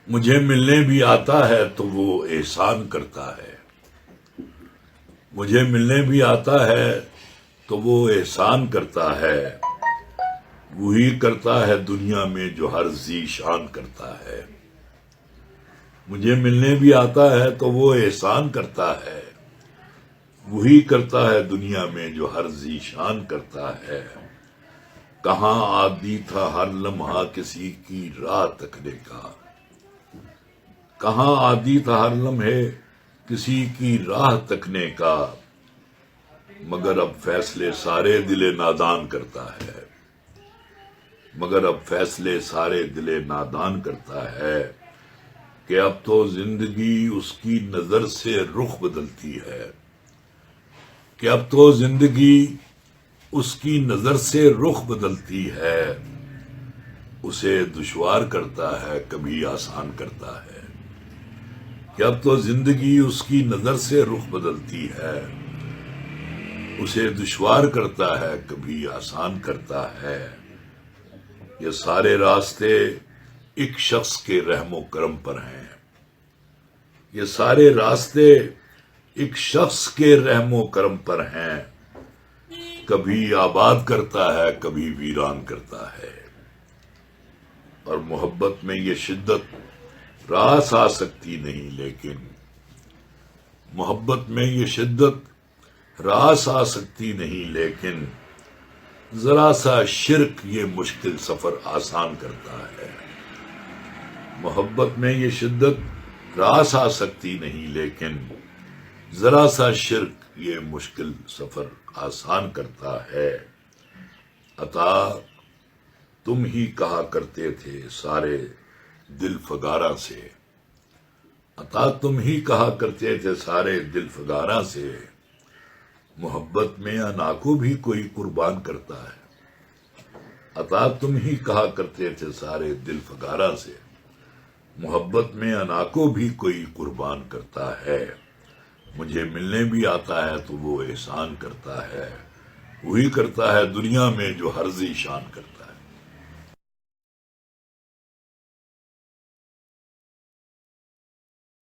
مجھے ملنے بھی آتا ہے تو وہ احسان کرتا ہے، مجھے ملنے بھی آتا ہے تو وہ احسان کرتا ہے، وہی کرتا ہے دنیا میں جو ہر ذی شان کرتا ہے۔ مجھے ملنے بھی آتا ہے تو وہ احسان کرتا ہے، وہی کرتا ہے دنیا میں جو ہر ذی شان کرتا ہے۔ کہاں عادی تھا ہر لمحہ کسی کی راہ تکنے کا، کہاں عادی تھا ہر لمحے کسی کی راہ تکنے کا، مگر اب فیصلے سارے دل نادان کرتا ہے، مگر اب فیصلے سارے دل نادان کرتا ہے، کہ اب تو زندگی اس کی نظر سے رخ بدلتی ہے، کہ اب تو زندگی اس کی نظر سے رخ بدلتی ہے، اسے دشوار کرتا ہے کبھی آسان کرتا ہے، کہ اب تو زندگی اس کی نظر سے رخ بدلتی ہے، اسے دشوار کرتا ہے کبھی آسان کرتا ہے۔ یہ سارے راستے ایک شخص کے رحم و کرم پر ہیں، یہ سارے راستے ایک شخص کے رحم و کرم پر ہیں، کبھی آباد کرتا ہے کبھی ویران کرتا ہے۔ اور محبت میں یہ شدت راس آ سکتی نہیں، لیکن محبت میں یہ شدت راس آ سکتی نہیں، لیکن ذرا سا شرک یہ مشکل سفر آسان کرتا ہے۔ محبت میں یہ شدت راس آ سکتی نہیں، لیکن ذرا سا شرک یہ مشکل سفر آسان کرتا ہے۔ عطا تم ہی کہا کرتے تھے سارے دل فگارہ سے، عطا تم ہی کہا کرتے تھے سارے دل فگارہ سے، محبت میں انا کو بھی کوئی قربان کرتا ہے۔ عطا تم ہی کہا کرتے تھے سارے دل فگارہ سے، محبت میں انا کو بھی کوئی قربان کرتا ہے۔ مجھے ملنے بھی آتا ہے تو وہ احسان کرتا ہے، وہی کرتا ہے دنیا میں جو ہر ذی شان کرتا ہے۔